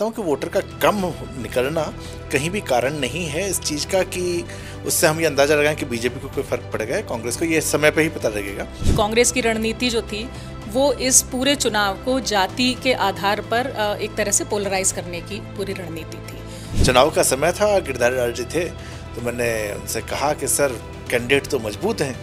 मानता हूँ कि वोटर का कम निकलना कहीं भी कारण नहीं है इस चीज़ का कि उससे हम ये अंदाज़ा लगाएं कि बीजेपी को कोई फ़र्क पड़ेगा। कांग्रेस को ये समय पे ही पता लगेगा। कांग्रेस की रणनीति जो थी वो इस पूरे चुनाव को जाति के आधार पर एक तरह से पोलराइज करने की पूरी रणनीति थी। चुनाव का समय था, गिरधारी लाल जी थे, तो मैंने उनसे कहा कि सर कैंडिडेट तो मजबूत हैं,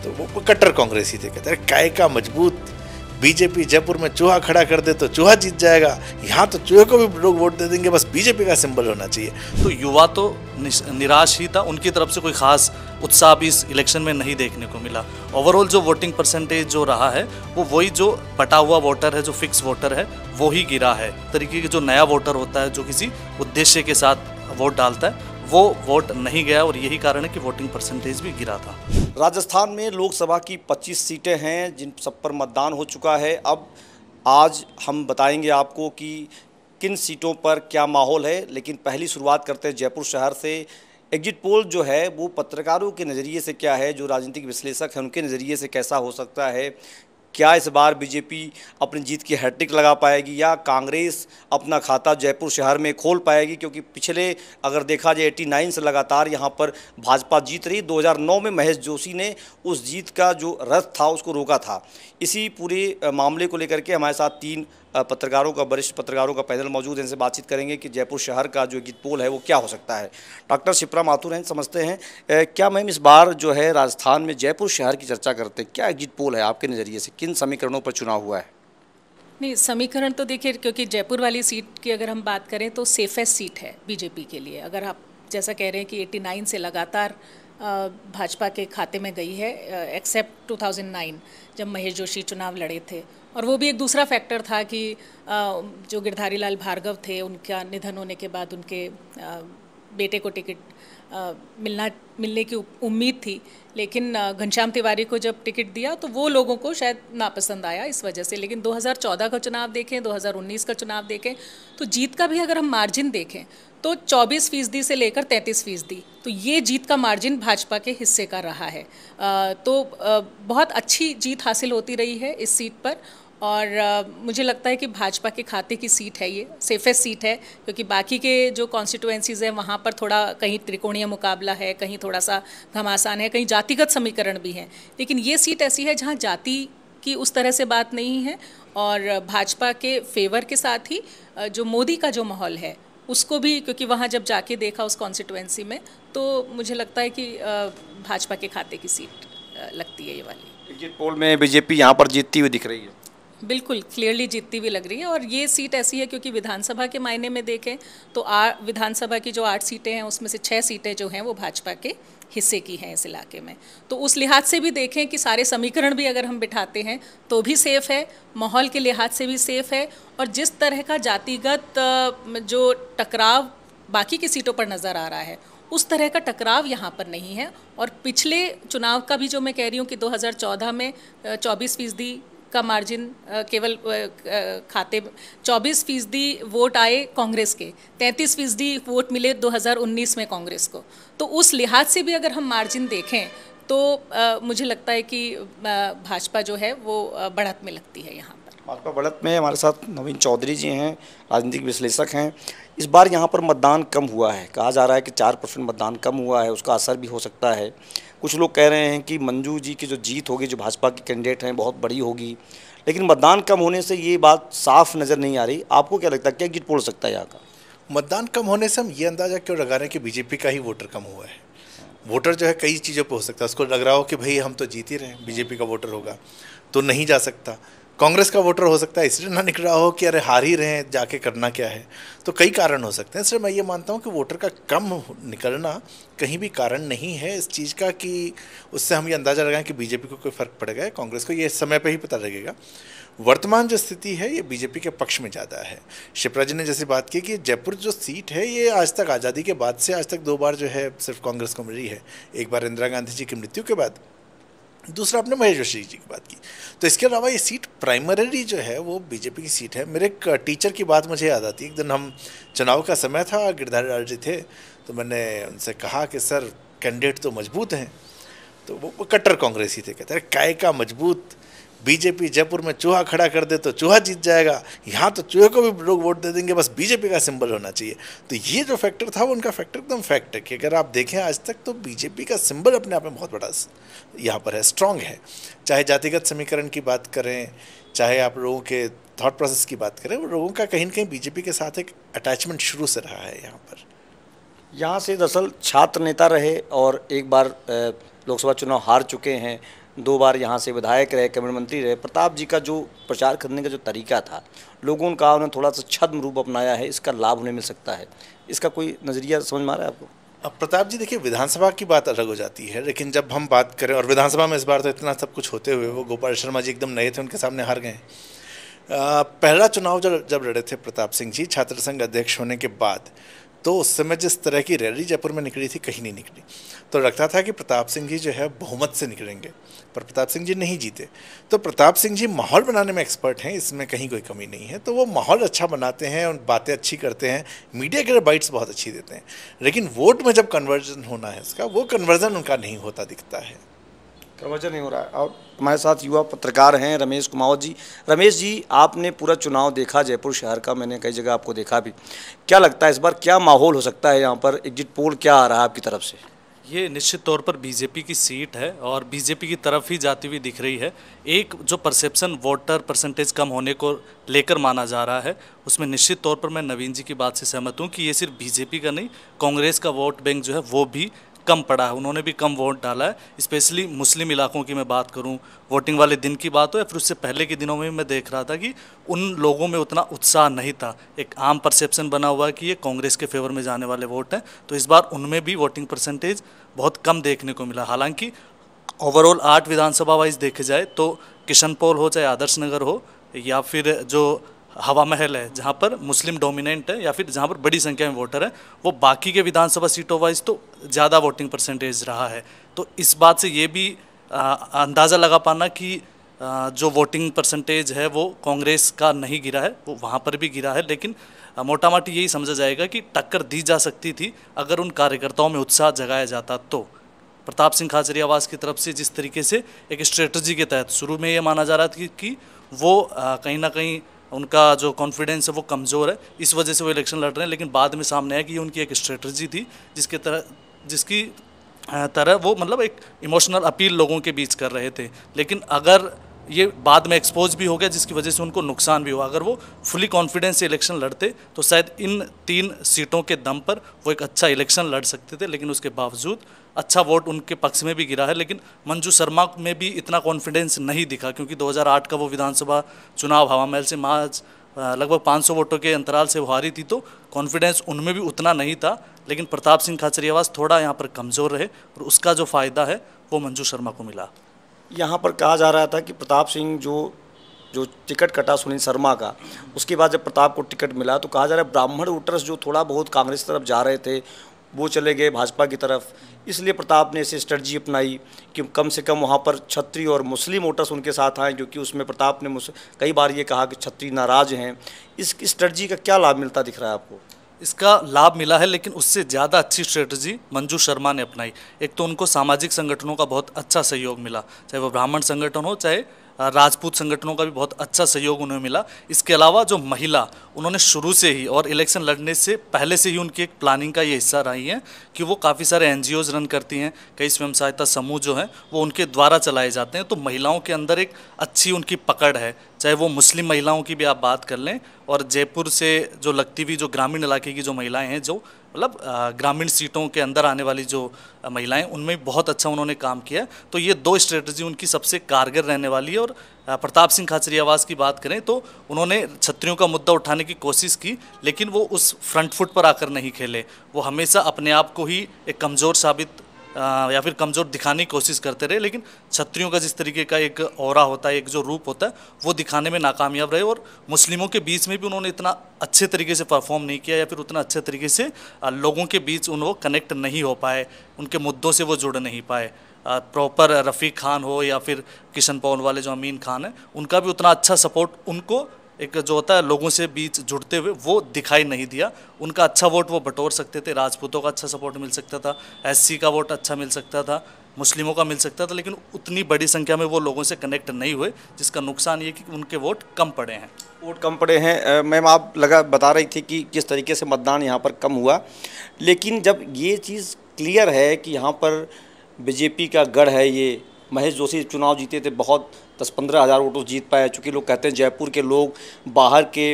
तो वो कट्टर कांग्रेसी थे। कहते हैं काय का मजबूत, बीजेपी जयपुर में चूहा खड़ा कर दे तो चूहा जीत जाएगा, यहाँ तो चूहे को भी लोग वोट दे देंगे, बस बीजेपी का सिंबल होना चाहिए। तो युवा तो निराश ही था, उनकी तरफ से कोई खास उत्साह भी इस इलेक्शन में नहीं देखने को मिला। ओवरऑल जो वोटिंग परसेंटेज जो रहा है वो वही जो बटा हुआ वोटर है, जो फिक्स वोटर है वो ही गिरा है। तरीके के जो नया वोटर होता है जो किसी उद्देश्य के साथ वोट डालता है वो वोट नहीं गया और यही कारण है कि वोटिंग परसेंटेज भी गिरा था। राजस्थान में लोकसभा की 25 सीटें हैं जिन सब पर मतदान हो चुका है। अब आज हम बताएंगे आपको कि किन सीटों पर क्या माहौल है, लेकिन पहली शुरुआत करते हैं जयपुर शहर से। एग्जिट पोल जो है वो पत्रकारों के नज़रिए से क्या है, जो राजनीतिक विश्लेषक हैं उनके नज़रिए से कैसा हो सकता है, क्या इस बार बीजेपी अपनी जीत की हैट्रिक लगा पाएगी या कांग्रेस अपना खाता जयपुर शहर में खोल पाएगी, क्योंकि पिछले अगर देखा जाए 89 से लगातार यहाँ पर भाजपा जीत रही। 2009 में महेश जोशी ने उस जीत का जो रथ था उसको रोका था। इसी पूरे मामले को लेकर के हमारे साथ तीन वरिष्ठ पत्रकारों का पैनल मौजूद है। इनसे बातचीत करेंगे कि जयपुर शहर का जो एग्जिट पोल है वो क्या हो सकता है। डॉक्टर शिप्रा माथुर हैं, समझते हैं क्या मैम इस बार जो है राजस्थान में जयपुर शहर की चर्चा करते हैं, क्या एग्जिट पोल है आपके नज़रिए से, किन समीकरणों पर चुनाव हुआ है? नहीं, समीकरण तो देखिए, क्योंकि जयपुर वाली सीट की अगर हम बात करें तो सेफेस्ट सीट है बीजेपी के लिए। अगर आप जैसा कह रहे हैं कि 89 से लगातार भाजपा के खाते में गई है, एक्सेप्ट 2009 जब महेश जोशी चुनाव लड़े थे। और वो भी एक दूसरा फैक्टर था कि जो गिरधारी लाल भार्गव थे उनका निधन होने के बाद उनके बेटे को टिकट मिलने की उम्मीद थी, लेकिन घनश्याम तिवारी को जब टिकट दिया तो वो लोगों को शायद नापसंद आया इस वजह से। लेकिन 2014 का चुनाव देखें, 2019 का चुनाव देखें तो जीत का भी अगर हम मार्जिन देखें तो 24% से लेकर 33%, तो ये जीत का मार्जिन भाजपा के हिस्से का रहा है। बहुत अच्छी जीत हासिल होती रही है इस सीट पर और मुझे लगता है कि भाजपा के खाते की सीट है, ये सेफेस्ट सीट है, क्योंकि बाकी के जो कॉन्स्टिट्यूएंसीज़ हैं वहाँ पर थोड़ा कहीं त्रिकोणीय मुकाबला है, कहीं थोड़ा सा घमासान है, कहीं जातिगत समीकरण भी हैं। लेकिन ये सीट ऐसी है जहाँ जाति की उस तरह से बात नहीं है और भाजपा के फेवर के साथ ही जो मोदी का जो माहौल है उसको भी, क्योंकि वहाँ जब जाके देखा उस कॉन्स्टिट्यूएंसी में तो मुझे लगता है कि भाजपा के खाते की सीट लगती है ये वाली। एग्जिट पोल में बीजेपी यहाँ पर जीतती हुई दिख रही है, बिल्कुल क्लियरली जीतती हुई लग रही है। और ये सीट ऐसी है क्योंकि विधानसभा के मायने में देखें तो विधानसभा की जो 8 सीटें हैं उसमें से 6 सीटें जो हैं वो भाजपा के हिस्से की हैं इस इलाके में। तो उस लिहाज से भी देखें कि सारे समीकरण भी अगर हम बिठाते हैं तो भी सेफ़ है, माहौल के लिहाज से भी सेफ़ है। और जिस तरह का जातिगत जो टकराव बाकी की सीटों पर नज़र आ रहा है उस तरह का टकराव यहाँ पर नहीं है। और पिछले चुनाव का भी जो मैं कह रही हूँ कि 2014 में 24% का मार्जिन केवल खाते 24% वोट आए कांग्रेस के, 33% वोट मिले 2019 में कांग्रेस को। तो उस लिहाज से भी अगर हम मार्जिन देखें तो मुझे लगता है कि भाजपा जो है वो बढ़त में लगती है यहाँ पर। भाजपा बढ़त में। हमारे साथ नवीन चौधरी जी हैं, राजनीतिक विश्लेषक हैं। इस बार यहाँ पर मतदान कम हुआ है, कहा जा रहा है कि 4% मतदान कम हुआ है, उसका असर भी हो सकता है। कुछ लोग कह रहे हैं कि मंजू जी की जो जीत होगी, जो भाजपा के कैंडिडेट हैं, बहुत बड़ी होगी, लेकिन मतदान कम होने से ये बात साफ नज़र नहीं आ रही। आपको क्या लगता है, क्या एग्जिट पोल हो सकता है यहाँ का? मतदान कम होने से हम ये अंदाज़ा क्यों लगा रहे हैं कि बीजेपी का ही वोटर कम हुआ है। वोटर जो है कई चीज़ों पे हो सकता है, उसको लग रहा हो कि भाई हम तो जीत ही रहे हैं, बीजेपी का वोटर होगा तो नहीं जा सकता। कांग्रेस का वोटर हो सकता है इसलिए ना निकल रहा हो कि अरे हार ही रहे हैं, जाके करना क्या है। तो कई कारण हो सकते हैं। इसलिए मैं ये मानता हूँ कि वोटर का कम निकलना कहीं भी कारण नहीं है इस चीज़ का कि उससे हम ये अंदाज़ा लगाएं कि बीजेपी को कोई फ़र्क पड़ेगा। कांग्रेस को ये समय पे ही पता लगेगा। वर्तमान जो स्थिति है ये बीजेपी के पक्ष में ज़्यादा है। शिप्रा जी ने जैसी बात की कि जयपुर जो सीट है ये आज तक आज़ादी के बाद से आज तक 2 बार जो है सिर्फ कांग्रेस को मिली है। एक बार इंदिरा गांधी जी की मृत्यु के बाद, दूसरा आपने महेश जोशी जी की बात की। तो इसके अलावा ये सीट प्राइमरी जो है वो बीजेपी की सीट है। मेरे एक टीचर की बात मुझे याद आती है। एक दिन हम चुनाव का समय था, गिरधारी लाल जी थे, तो मैंने उनसे कहा कि सर कैंडिडेट तो मजबूत हैं, तो वो कट्टर कांग्रेसी थे। कहते हैं काय का मजबूत, बीजेपी जयपुर में चूहा खड़ा कर दे तो चूहा जीत जाएगा, यहाँ तो चूहे को भी लोग वोट दे देंगे, बस बीजेपी का सिंबल होना चाहिए। तो ये जो फैक्टर था वो उनका फैक्टर एकदम फैक्ट है कि अगर आप देखें आज तक तो बीजेपी का सिंबल अपने आप में बहुत बड़ा यहाँ पर है, स्ट्रांग है। चाहे जातिगत समीकरण की बात करें, चाहे आप लोगों के थॉट प्रोसेस की बात करें, वो लोगों का कहीं ना कहीं बीजेपी के साथ एक अटैचमेंट शुरू से रहा है। यहाँ से दरअसल छात्र नेता रहे और एक बार लोकसभा चुनाव हार चुके हैं, 2 बार यहाँ से विधायक रहे, कैबिनेट मंत्री रहे। प्रताप जी का जो प्रचार करने का जो तरीका था, लोगों का उन्होंने थोड़ा सा छद्म रूप अपनाया है, इसका लाभ उन्हें मिल सकता है, इसका कोई नज़रिया समझ में आ रहा है आपको? अब प्रताप जी देखिए, विधानसभा की बात अलग हो जाती है, लेकिन जब हम बात करें, और विधानसभा में इस बार तो इतना सब कुछ होते हुए वो गोपाल शर्मा जी एकदम नए थे, उनके सामने हार गए। पहला चुनाव जब लड़े थे प्रताप सिंह जी छात्र संघ अध्यक्ष होने के बाद, तो उस समय जिस तरह की रैली जयपुर में निकली थी कहीं नहीं निकली। तो लगता था कि प्रताप सिंह जी जो है बहुमत से निकलेंगे, पर प्रताप सिंह जी नहीं जीते। तो प्रताप सिंह जी माहौल बनाने में एक्सपर्ट हैं, इसमें कहीं कोई कमी नहीं है। तो वो माहौल अच्छा बनाते हैं और बातें अच्छी करते हैं, मीडिया के लिए बाइट्स बहुत अच्छी देते हैं, लेकिन वोट में जब कन्वर्जन होना है उसका, वो कन्वर्जन उनका नहीं होता दिखता है, कन्वर्जन नहीं हो रहा है। और हमारे साथ युवा पत्रकार हैं रमेश कुमावत जी। रमेश जी, आपने पूरा चुनाव देखा जयपुर शहर का, मैंने कई जगह आपको देखा भी, क्या लगता है इस बार क्या माहौल हो सकता है यहाँ पर? एग्जिट पोल क्या आ रहा है आपकी तरफ से? ये निश्चित तौर पर बीजेपी की सीट है और बीजेपी की तरफ ही जाती हुई दिख रही है। एक जो परसेप्शन वोटर परसेंटेज कम होने को लेकर माना जा रहा है, उसमें निश्चित तौर पर मैं नवीन जी की बात से सहमत हूँ कि ये सिर्फ बीजेपी का नहीं, कांग्रेस का वोट बैंक जो है वो भी कम पड़ा है, उन्होंने भी कम वोट डाला है। स्पेशली मुस्लिम इलाकों की मैं बात करूं, वोटिंग वाले दिन की बात हो या फिर उससे पहले के दिनों में मैं देख रहा था कि उन लोगों में उतना उत्साह नहीं था। एक आम परसेप्शन बना हुआ है कि ये कांग्रेस के फेवर में जाने वाले वोट हैं, तो इस बार उनमें भी वोटिंग परसेंटेज बहुत कम देखने को मिला। हालांकि ओवरऑल 8 विधानसभा वाइज देखे जाए तो किशनपोल हो, चाहे आदर्श नगर हो, या फिर जो हवा महल है जहाँ पर मुस्लिम डोमिनेंट है या फिर जहाँ पर बड़ी संख्या में वोटर है, वो बाकी के विधानसभा सीटों वाइज तो ज़्यादा वोटिंग परसेंटेज रहा है। तो इस बात से ये भी अंदाज़ा लगा पाना कि जो वोटिंग परसेंटेज है वो कांग्रेस का नहीं गिरा है, वो वहाँ पर भी गिरा है, लेकिन मोटा मोटी यही समझा जाएगा कि टक्कर दी जा सकती थी अगर उन कार्यकर्ताओं में उत्साह जगाया जाता। तो प्रताप सिंह खाचरियावास की तरफ से जिस तरीके से एक स्ट्रेटजी के तहत शुरू में ये माना जा रहा था कि वो कहीं ना कहीं उनका जो कॉन्फिडेंस है वो कमज़ोर है, इस वजह से वो इलेक्शन लड़ रहे हैं, लेकिन बाद में सामने आया कि ये उनकी एक स्ट्रेटजी थी जिसकी तरह वो मतलब एक इमोशनल अपील लोगों के बीच कर रहे थे। लेकिन अगर ये बाद में एक्सपोज भी हो गया जिसकी वजह से उनको नुकसान भी हुआ। अगर वो फुली कॉन्फिडेंस से इलेक्शन लड़ते तो शायद इन 3 सीटों के दम पर वो एक अच्छा इलेक्शन लड़ सकते थे, लेकिन उसके बावजूद अच्छा वोट उनके पक्ष में भी गिरा है। लेकिन मंजू शर्मा में भी इतना कॉन्फिडेंस नहीं दिखा, क्योंकि 2008 का वो विधानसभा चुनाव हवा महल से महज लगभग 500 वोटों के अंतराल से हारी थी, तो कॉन्फिडेंस उनमें भी उतना नहीं था। लेकिन प्रताप सिंह खाचरियावास थोड़ा यहाँ पर कमज़ोर रहे और उसका जो फ़ायदा है वो मंजू शर्मा को मिला। यहाँ पर कहा जा रहा था कि प्रताप सिंह जो टिकट कटा सुनील शर्मा का, उसके बाद जब प्रताप को टिकट मिला तो कहा जा रहा है ब्राह्मण वोटर्स जो थोड़ा बहुत कांग्रेस की तरफ जा रहे थे वो चले गए भाजपा की तरफ, इसलिए प्रताप ने ऐसी स्ट्रेटजी अपनाई कि कम से कम वहाँ पर क्षत्रिय और मुस्लिम वोटर्स उनके साथ आए, क्योंकि उसमें प्रताप ने कई बार ये कहा कि क्षत्रिय नाराज हैं। इस स्ट्रेटजी का क्या लाभ मिलता दिख रहा है आपको? इसका लाभ मिला है, लेकिन उससे ज़्यादा अच्छी स्ट्रेटजी मंजू शर्मा ने अपनाई। एक तो उनको सामाजिक संगठनों का बहुत अच्छा सहयोग मिला, चाहे वो ब्राह्मण संगठन हो चाहे राजपूत संगठनों का भी बहुत अच्छा सहयोग उन्हें मिला। इसके अलावा जो महिला, उन्होंने शुरू से ही और इलेक्शन लड़ने से पहले से ही उनकी एक प्लानिंग का ये हिस्सा रही हैं कि वो काफ़ी सारे एनजीओज रन करती हैं, कई स्वयं सहायता समूह जो हैं वो उनके द्वारा चलाए जाते हैं। तो महिलाओं के अंदर एक अच्छी उनकी पकड़ है, चाहे वो मुस्लिम महिलाओं की भी आप बात कर लें और जयपुर से जो लगती हुई जो ग्रामीण इलाके की जो महिलाएँ हैं, जो मतलब ग्रामीण सीटों के अंदर आने वाली जो महिलाएं, उनमें बहुत अच्छा उन्होंने काम किया। तो ये 2 स्ट्रेटजी उनकी सबसे कारगर रहने वाली है। और प्रताप सिंह खाचरियावास की बात करें तो उन्होंने क्षत्रियों का मुद्दा उठाने की कोशिश की, लेकिन वो उस फ्रंट फुट पर आकर नहीं खेले। वो हमेशा अपने आप को ही एक कमज़ोर साबित या फिर कमज़ोर दिखाने की कोशिश करते रहे, लेकिन क्षत्रियों का जिस तरीके का एक ऑरा होता है, एक जो रूप होता है, वो दिखाने में नाकामयाब रहे। और मुस्लिमों के बीच में भी उन्होंने इतना अच्छे तरीके से परफॉर्म नहीं किया या फिर उतना अच्छे तरीके से लोगों के बीच उनको कनेक्ट नहीं हो पाए, उनके मुद्दों से वो जुड़ नहीं पाए। प्रॉपर रफ़ीक खान हो या फिर किशन पॉल वाले जो अमीन खान है, उनका भी उतना अच्छा सपोर्ट उनको एक जो होता है लोगों से बीच जुड़ते हुए, वो दिखाई नहीं दिया। उनका अच्छा वोट वो बटोर सकते थे, राजपूतों का अच्छा सपोर्ट मिल सकता था, एससी का वोट अच्छा मिल सकता था, मुस्लिमों का मिल सकता था, लेकिन उतनी बड़ी संख्या में वो लोगों से कनेक्ट नहीं हुए, जिसका नुकसान ये कि उनके वोट कम पड़े हैं। वोट कम पड़े हैं। मैम, आप बता रही थी कि किस तरीके से मतदान यहाँ पर कम हुआ, लेकिन जब ये चीज़ क्लियर है कि यहाँ पर बीजेपी का गढ़ है, ये महेश जोशी चुनाव जीते थे, बहुत 10-15 हज़ार वोटों जीत पाए। चूँकि लोग कहते हैं जयपुर के लोग बाहर के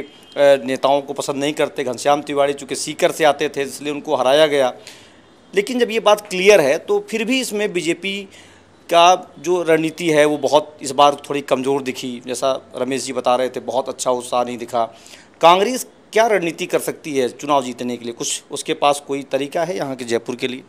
नेताओं को पसंद नहीं करते, घनश्याम तिवारी चूँकि सीकर से आते थे इसलिए उनको हराया गया। लेकिन जब ये बात क्लियर है तो फिर भी इसमें बीजेपी का जो रणनीति है वो बहुत इस बार थोड़ी कमज़ोर दिखी। जैसा रमेश जी बता रहे थे, बहुत अच्छा उत्साह नहीं दिखा। कांग्रेस क्या रणनीति कर सकती है चुनाव जीतने के लिए? कुछ उसके पास कोई तरीका है यहाँ के जयपुर के लिए?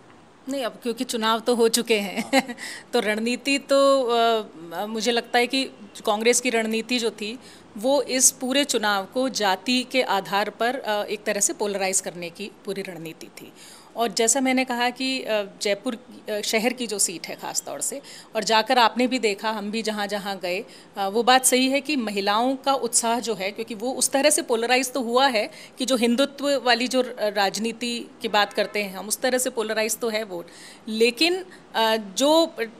नहीं, अब क्योंकि चुनाव तो हो चुके हैं तो रणनीति तो मुझे लगता है कि कांग्रेस की रणनीति जो थी वो इस पूरे चुनाव को जाति के आधार पर एक तरह से पोलराइज करने की पूरी रणनीति थी। और जैसा मैंने कहा कि जयपुर शहर की जो सीट है ख़ास तौर से, और जाकर आपने भी देखा, हम भी जहाँ जहाँ गए, वो बात सही है कि महिलाओं का उत्साह जो है, क्योंकि वो उस तरह से पोलराइज तो हुआ है कि जो हिंदुत्व वाली जो राजनीति की बात करते हैं हम, उस तरह से पोलराइज तो है वोट, लेकिन जो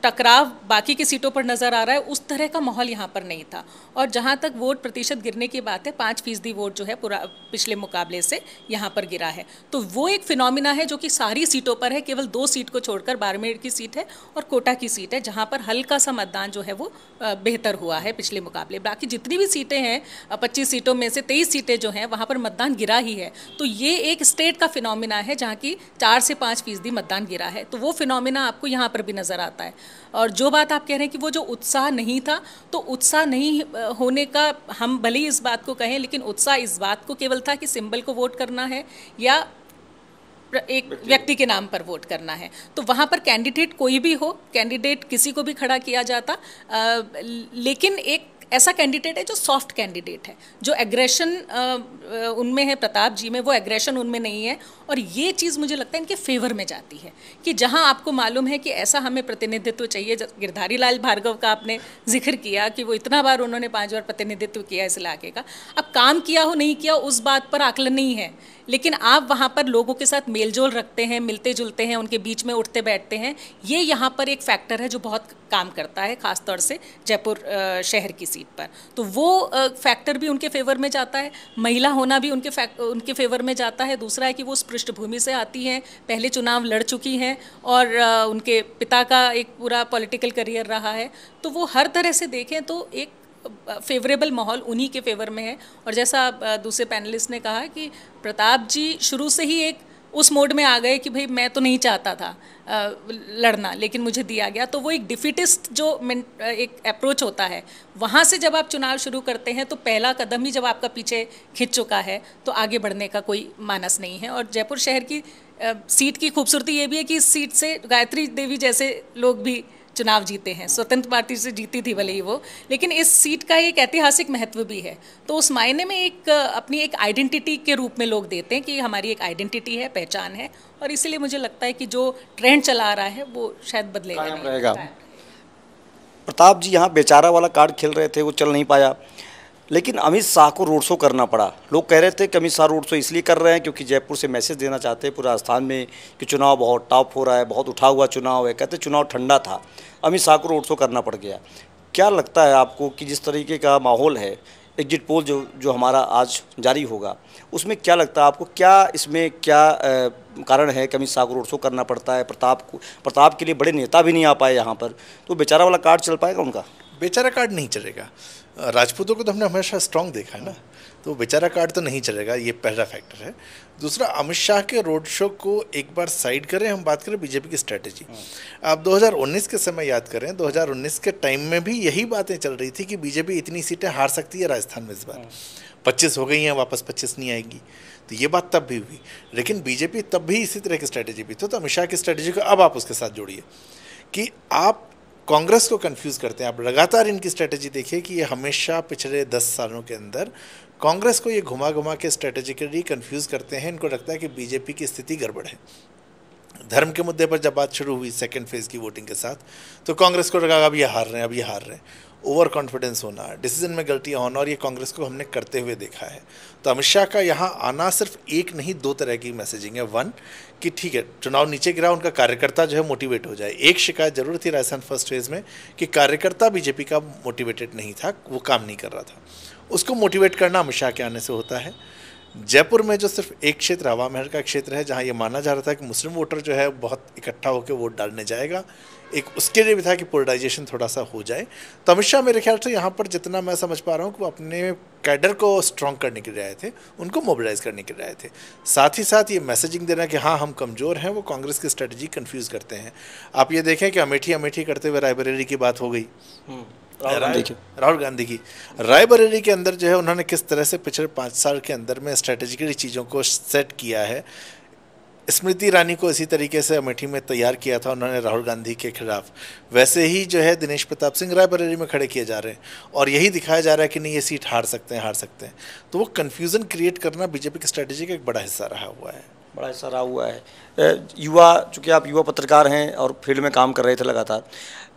टकराव बाकी की सीटों पर नज़र आ रहा है उस तरह का माहौल यहाँ पर नहीं था। और जहाँ तक वोट प्रतिशत गिरने की बात है, 5% वोट जो है पूरा पिछले मुकाबले से यहाँ पर गिरा है। तो वो एक फिनोमिना है जो कि सारी सीटों पर है, केवल 2 सीट को छोड़कर, बाड़मेर की सीट है और कोटा की सीट है, जहाँ पर हल्का सा मतदान जो है वो बेहतर हुआ है पिछले मुकाबले। बाकी जितनी भी सीटें हैं, 25 सीटों में से 23 सीटें जो हैं वहाँ पर मतदान गिरा ही है। तो ये एक स्टेट का फिनोमिना है जहाँ की 4 से 5% मतदान गिरा है। तो वो फिनोमिना आपको यहाँ पर भी नज़र आता है। और जो बात आप कह रहे हैं कि वो जो उत्साह नहीं था, तो उत्साह नहीं होने का हम भले ही इस बात को कहें, लेकिन उत्साह इस बात को केवल था कि सिंबल को वोट करना है या एक व्यक्ति के नाम पर वोट करना है। तो वहाँ पर कैंडिडेट कोई भी हो, कैंडिडेट किसी को भी खड़ा किया जाता, लेकिन एक ऐसा कैंडिडेट है जो सॉफ्ट कैंडिडेट है, जो एग्रेशन उनमें है, प्रताप जी में वो एग्रेशन उनमें नहीं है। और ये चीज़ मुझे लगता है इनके फेवर में जाती है कि जहां आपको मालूम है कि ऐसा हमें प्रतिनिधित्व चाहिए। गिरधारी लाल भार्गव का आपने जिक्र किया कि वो इतना बार उन्होंने 5 बार प्रतिनिधित्व किया इस इलाके का, अब काम किया हो नहीं किया उस बात पर आकलन नहीं है, लेकिन आप वहाँ पर लोगों के साथ मेलजोल रखते हैं, मिलते जुलते हैं, उनके बीच में उठते बैठते हैं। ये यहाँ पर एक फैक्टर है जो बहुत काम करता है, ख़ासतौर से जयपुर शहर की सीट पर। तो वो फैक्टर भी उनके फेवर में जाता है, महिला होना भी उनके फेवर में जाता है। दूसरा है कि वो उस पृष्ठभूमि से आती हैं, पहले चुनाव लड़ चुकी हैं और उनके पिता का एक पूरा पॉलिटिकल करियर रहा है। तो वो हर तरह से देखें तो एक फेवरेबल माहौल उन्हीं के फेवर में है। और जैसा दूसरे पैनलिस्ट ने कहा कि प्रताप जी शुरू से ही एक उस मोड में आ गए कि भाई मैं तो नहीं चाहता था लड़ना, लेकिन मुझे दिया गया। तो वो एक डिफिटिस्ट जो एक अप्रोच होता है, वहाँ से जब आप चुनाव शुरू करते हैं तो पहला कदम ही जब आपका पीछे खिंच चुका है तो आगे बढ़ने का कोई मानस नहीं है। और जयपुर शहर की सीट की खूबसूरती ये भी है कि इस सीट से गायत्री देवी जैसे लोग भी चुनाव जीते हैं। स्वतंत्र पार्टी से जीती थी भले ही वो, लेकिन इस सीट का एक ऐतिहासिक महत्व भी है। तो उस मायने में एक अपनी एक आइडेंटिटी के रूप में लोग देते हैं कि हमारी एक आइडेंटिटी है, पहचान है। और इसीलिए मुझे लगता है कि जो ट्रेंड चला आ रहा है वो शायद बदलेगा नहीं, रहेगा। प्रताप जी यहाँ बेचारा वाला कार्ड खेल रहे थे, वो चल नहीं पाया, लेकिन अमित शाह को रोड शो करना पड़ा। लोग कह रहे थे कि अमित शाह रोड शो इसलिए कर रहे हैं क्योंकि जयपुर से मैसेज देना चाहते हैं पूरे राजस्थान में कि चुनाव बहुत टफ हो रहा है, बहुत उठा हुआ चुनाव है। कहते चुनाव ठंडा था, अमित शाह को रोड शो करना पड़ गया। क्या लगता है आपको कि जिस तरीके का माहौल है, एग्जिट पोल जो हमारा आज जारी होगा, उसमें क्या लगता है आपको, क्या इसमें क्या कारण है कि अमित शाह को रोड शो करना पड़ता है? प्रताप के लिए बड़े नेता भी नहीं आ पाए यहाँ पर, तो बेचारा वाला कार्ड चल पाएगा उनका? बेचारा कार्ड नहीं चलेगा। राजपूतों को तो हमने हमेशा स्ट्रांग देखा है ना, तो बेचारा कार्ड तो नहीं चलेगा, ये पहला फैक्टर है। दूसरा, अमित शाह के रोड शो को एक बार साइड करें, हम बात करें बीजेपी की स्ट्रेटेजी। आप 2019 के समय याद करें, 2019 के टाइम में भी यही बातें चल रही थी कि बीजेपी इतनी सीटें हार सकती है राजस्थान में इस बार, 25 हो गई हैं, वापस 25 नहीं आएगी। तो ये बात तब भी हुई, लेकिन बीजेपी तब भी इसी तरह की स्ट्रेटेजी भी थी। तो अमित शाह की स्ट्रेटेजी को अब आप उसके साथ जोड़िए कि आप कांग्रेस को कंफ्यूज करते हैं। आप लगातार इनकी स्ट्रेटेजी देखिए कि ये हमेशा पिछले 10 सालों के अंदर कांग्रेस को ये घुमा घुमा के स्ट्रेटेजिकली कंफ्यूज करते हैं। इनको लगता है कि बीजेपी की स्थिति गड़बड़ है, धर्म के मुद्दे पर जब बात शुरू हुई सेकंड फेज़ की वोटिंग के साथ, तो कांग्रेस को लगा अब ये हार रहे हैं, अब ये हार रहे हैं। ओवर कॉन्फिडेंस होना, डिसीजन में गलतियां होना, और ये कांग्रेस को हमने करते हुए देखा है। तो अमित शाह का यहाँ आना सिर्फ एक नहीं, दो तरह की मैसेजिंग है। वन, कि ठीक है चुनाव नीचे गिरा, उनका कार्यकर्ता जो है मोटिवेट हो जाए। एक शिकायत जरूर थी राजस्थान फर्स्ट फेज़ में कि कार्यकर्ता बीजेपी का मोटिवेटेड नहीं था, वो काम नहीं कर रहा था। उसको मोटिवेट करना अमित शाह के आने से होता है। जयपुर में जो सिर्फ एक क्षेत्र हवा महल का क्षेत्र है, जहां ये माना जा रहा था कि मुस्लिम वोटर जो है बहुत इकट्ठा होकर वोट डालने जाएगा, एक उसके लिए भी था कि पोलराइजेशन थोड़ा सा हो जाए। तो अमित शाह मेरे ख्याल से यहाँ पर जितना मैं समझ पा रहा हूँ कि वो अपने कैडर को स्ट्रॉन्ग करने के लिए आए थे, उनको मोबिलाइज करने के लिए आए थे। साथ ही साथ ये मैसेजिंग देना कि हाँ हम कमज़ोर हैं, वो कांग्रेस की स्ट्रेटजी कन्फ्यूज़ करते हैं। आप ये देखें कि अमेठी करते हुए रायबरेली की बात हो गई, राहुल गांधी की। रायबरेली के अंदर जो है उन्होंने किस तरह से पिछले 5 साल के अंदर में स्ट्रेटेजिकली चीज़ों को सेट किया है। स्मृति ईरानी को इसी तरीके से अमेठी में तैयार किया था उन्होंने राहुल गांधी के खिलाफ, वैसे ही जो है दिनेश प्रताप सिंह रायबरेली में खड़े किए जा रहे हैं, और यही दिखाया जा रहा है कि नहीं ये सीट हार सकते हैं। तो वो कन्फ्यूज़न क्रिएट करना बीजेपी की स्ट्रेटेजी का एक बड़ा हिस्सा रहा हुआ है। युवा, चूँकि आप युवा पत्रकार हैं और फील्ड में काम कर रहे थे लगातार,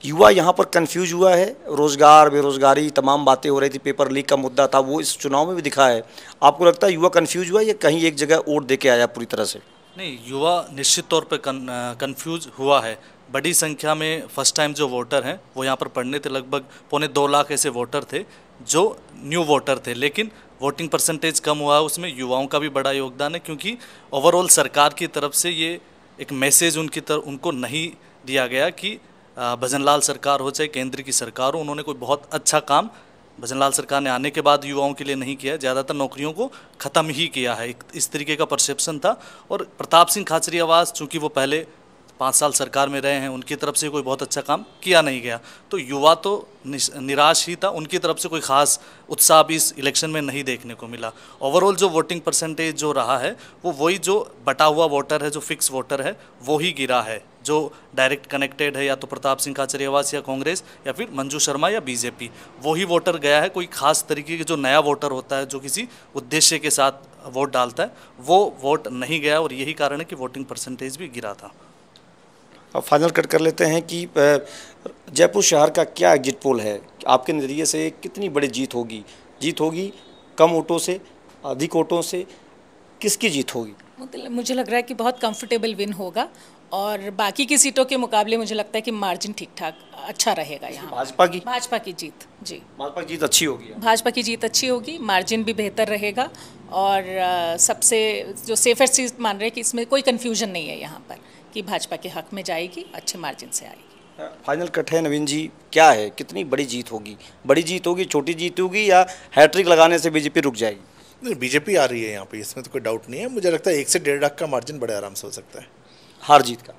युवा यहाँ पर कंफ्यूज हुआ है। रोज़गार, बेरोज़गारी, तमाम बातें हो रही थी, पेपर लीक का मुद्दा था, वो इस चुनाव में भी दिखा है। आपको लगता है युवा कंफ्यूज हुआ या कहीं एक जगह वोट दे के आया पूरी तरह से? नहीं, युवा निश्चित तौर पे कंफ्यूज हुआ है। बड़ी संख्या में फर्स्ट टाइम जो वोटर हैं वो यहाँ पर पढ़ने थे, लगभग 2.25 लाख ऐसे वोटर थे जो न्यू वोटर थे, लेकिन वोटिंग परसेंटेज कम हुआ है। उसमें युवाओं का भी बड़ा योगदान है, क्योंकि ओवरऑल सरकार की तरफ से ये एक मैसेज उनको नहीं दिया गया कि भजनलाल सरकार हो चाहे केंद्र की सरकार हो, उन्होंने कोई बहुत अच्छा काम भजनलाल सरकार ने आने के बाद युवाओं के लिए नहीं किया है, ज़्यादातर नौकरियों को ख़त्म ही किया है, इस तरीके का परसेप्शन था। और प्रताप सिंह खाचरियावास, चूँकि वो पहले 5 साल सरकार में रहे हैं, उनकी तरफ से कोई बहुत अच्छा काम किया नहीं गया, तो युवा तो निराश ही था। उनकी तरफ से कोई ख़ास उत्साह भी इस इलेक्शन में नहीं देखने को मिला। ओवरऑल जो वोटिंग परसेंटेज जो रहा है वो वही जो बटा हुआ वोटर है, जो फिक्स वोटर है, वो ही गिरा है। जो डायरेक्ट कनेक्टेड है या तो प्रताप सिंह खाचरियावास या कांग्रेस या फिर मंजू शर्मा या बीजेपी, वही वोटर गया है। कोई खास तरीके के जो नया वोटर होता है, जो किसी उद्देश्य के साथ वोट डालता है, वो वोट नहीं गया, और यही कारण है कि वोटिंग परसेंटेज भी गिरा था। अब फाइनल कट कर लेते हैं कि जयपुर शहर का क्या एग्जिट पोल है, आपके नज़रिए से कितनी बड़ी जीत होगी? कम वोटों से, अधिक वोटों से, किसकी जीत होगी? मुझे लग रहा है कि बहुत कंफर्टेबल विन होगा, और बाकी की सीटों के मुकाबले मुझे लगता है कि मार्जिन ठीक ठाक अच्छा रहेगा यहाँ। भाजपा की जीत, जी, भाजपा की जीत अच्छी होगी। भाजपा की जीत अच्छी होगी, मार्जिन भी बेहतर रहेगा, और सबसे जो सेफेस्ट चीज़ मान रहे हैं कि इसमें कोई कन्फ्यूजन नहीं है यहाँ पर कि भाजपा के हक में जाएगी, अच्छे मार्जिन से आएगी। फाइनल कट है नवीन जी, क्या है, कितनी बड़ी जीत होगी? बड़ी जीत होगी, छोटी जीत होगी, या हैट्रिक लगाने से बीजेपी रुक जाएगी? नहीं, बीजेपी आ रही है यहाँ पे, इसमें तो कोई डाउट नहीं है। मुझे लगता है 1 से 1.5 लाख का मार्जिन बड़े आराम से हो सकता है। हार जीत का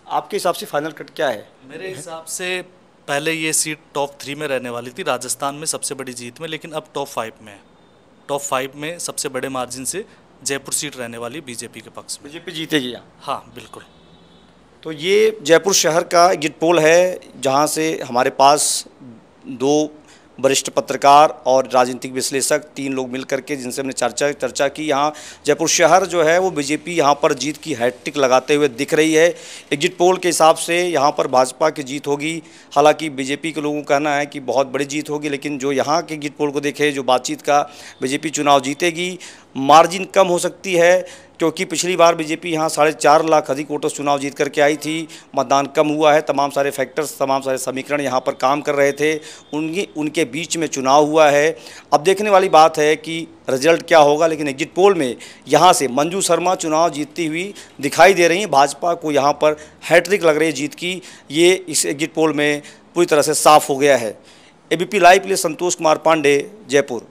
आपके हिसाब से फाइनल कट क्या है? मेरे हिसाब से पहले ये सीट टॉप 3 में रहने वाली थी, राजस्थान में सबसे बड़ी जीत में, लेकिन अब टॉप 5 में है। टॉप 5 में सबसे बड़े मार्जिन से जयपुर सीट रहने वाली बीजेपी के पक्ष में। बीजेपी जीतेगी यहाँ? हाँ, बिल्कुल। तो ये जयपुर शहर का एग्जिट पोल है, जहाँ से हमारे पास 2 वरिष्ठ पत्रकार और राजनीतिक विश्लेषक, 3 लोग मिलकर के, जिनसे हमने चर्चा की। यहाँ जयपुर शहर जो है वो बीजेपी यहाँ पर जीत की हैट्रिक लगाते हुए दिख रही है। एग्जिट पोल के हिसाब से यहाँ पर भाजपा की जीत होगी। हालांकि बीजेपी के लोगों का कहना है कि बहुत बड़ी जीत होगी, लेकिन जो यहाँ के एग्जिट पोल को देखे, जो बातचीत का, बीजेपी चुनाव जीतेगी। मार्जिन कम हो सकती है, क्योंकि पिछली बार बीजेपी यहाँ 4.5 लाख अधिक वोटों से चुनाव जीत करके आई थी, मतदान कम हुआ है। तमाम सारे फैक्टर्स, तमाम सारे समीकरण यहाँ पर काम कर रहे थे, उनके बीच में चुनाव हुआ है। अब देखने वाली बात है कि रिजल्ट क्या होगा, लेकिन एग्जिट पोल में यहाँ से मंजू शर्मा चुनाव जीतती हुई दिखाई दे रही हैं। भाजपा को यहाँ पर हैट्रिक लग रही है जीत की, ये इस एग्जिट पोल में पूरी तरह से साफ हो गया है। एबीपी लाइव के लिए संतोष कुमार पांडे, जयपुर।